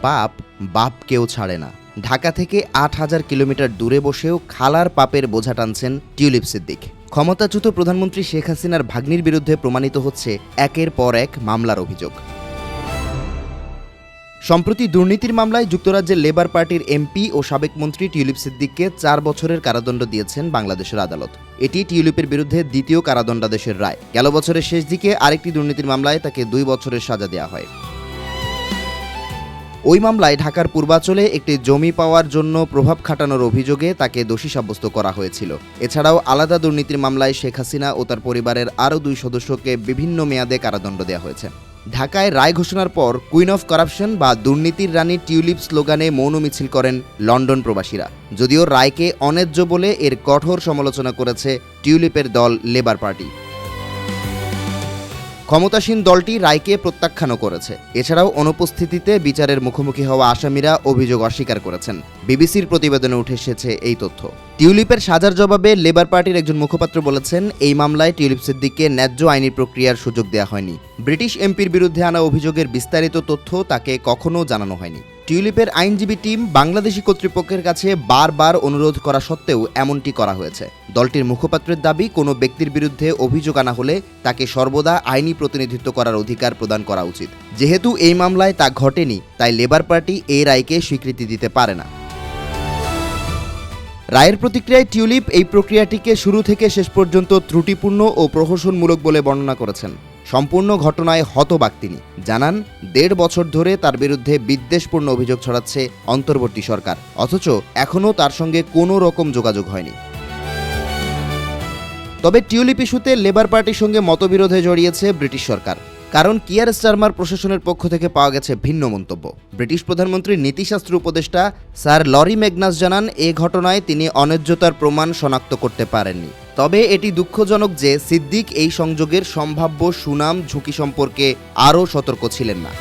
পাপ বাপকেও ছাড়ে না। ঢাকা থেকে ৮,০০০ কিলোমিটার দূরে বসেও খালার পাপের বোঝা টানছেন টিউলিপ সিদ্দিক। ক্ষমতাচ্যুত প্রধানমন্ত্রী শেখ হাসিনার ভাগ্নির বিরুদ্ধে প্রমাণিত হচ্ছে একের পর এক মামলার অভিযোগ। সম্প্রতি দুর্নীতির মামলায় যুক্তরাজ্যের লেবার পার্টির এমপি ও সাবেক মন্ত্রী টিউলিপ সিদ্দিককে ৪ বছরের কারাদণ্ড দিয়েছেন বাংলাদেশের আদালত। এটি টিউলিপের বিরুদ্ধে দ্বিতীয় কারাদণ্ডাদেশের রায়। গেল বছরের শেষ দিকে আরেকটি দুর্নীতির মামলায় তাকে ২ বছরের সাজা দেওয়া হয়। ওই মামলায় ঢাকার পূর্বাঞ্চলে একটি জমি পাওয়ার জন্য প্রভাব খাটানোর অভিযোগে তাকে দোষী সাব্যস্ত করা হয়েছিল। এছাড়াও আলাদা দুর্নীতির মামলায় শেখ হাসিনা ও তার পরিবারের আরও ২ সদস্যকে বিভিন্ন মেয়াদে কারাদণ্ড দেওয়া হয়েছে। ঢাকায় রায় ঘোষণার পর কুইন অফ কারাপশন বা দুর্নীতির রানী টিউলিপ স্লোগানে মৌন মিছিল করেন লন্ডন প্রবাসীরা। যদিও রায়কে অন্যায্য বলে এর কঠোর সমালোচনা করেছে টিউলিপের দল লেবার পার্টি। ক্ষমতাসীন দলটি রায়কে প্রত্যাখ্যানও করেছে। এছাড়াও অনুপস্থিতিতে বিচারের মুখোমুখি হওয়া আসামিরা অভিযোগ অস্বীকার করেছেন। বিবিসির প্রতিবেদনে উঠে এসেছে এই তথ্য। টিউলিপের সাজার জবাবে লেবার পার্টির একজন মুখপাত্র বলেছেন, এই মামলায় টিউলিপ সিদ্দিককে ন্যায্য আইনি প্রক্রিয়ার সুযোগ দেওয়া হয়নি। ব্রিটিশ এমপির বিরুদ্ধে আনা অভিযোগের বিস্তারিত তথ্য তাকে কখনো জানানো হয়নি। টিউলিপের আইনজীবী টিম বাংলাদেশি কর্তৃপক্ষের কাছে বারবার অনুরোধ করা সত্ত্বেও এমনটি করা হয়েছে। দলটির মুখপাত্রের দাবি, কোনো ব্যক্তির বিরুদ্ধে অভিযোগ আনা হলে তাকে সর্বদা আইনি প্রতিনিধিত্ব করার অধিকার প্রদান করা উচিত। যেহেতু এই মামলায় তা ঘটেনি, তাই লেবার পার্টি এই রায়কে স্বীকৃতি দিতে পারে না। রায়ের প্রতিক্রিয়ায় টিউলিপ এই প্রক্রিয়াটিকে শুরু থেকে শেষ পর্যন্ত ত্রুটিপূর্ণ ও প্রহসনমূলক বলে বর্ণনা করেছেন। সম্পূর্ণ ঘটনায় হতবাক তিনি। জানান, ১.৫ বছর ধরে তার বিরুদ্ধে বিদ্বেষপূর্ণ অভিযোগ ছড়াচ্ছে অন্তর্বর্তী সরকার, অথচ এখনও তার সঙ্গে কোনো রকম যোগাযোগ হয়নি। তবে টিউলিপ ইস্যুতে লেবার পার্টির সঙ্গে মতবিরোধে জড়িয়েছে ব্রিটিশ সরকার। কারণ কিয়ার স্টারমার প্রশাসনের পক্ষ থেকে পাওয়া গেছে ভিন্ন মন্তব্য। ব্রিটিশ প্রধানমন্ত্রীর নীতিশাস্ত্র উপদেষ্টা স্যার লরি ম্যাগনাস জানান, এ ঘটনায় তিনি অন্যায্যতার প্রমাণ শনাক্ত করতে পারেননি। তবে এটি দুঃখজনক যে সিদ্দিক এই সংযোগের সম্ভাব্য সুনাম ঝুঁকি সম্পর্কে আরও সতর্ক ছিলেন না।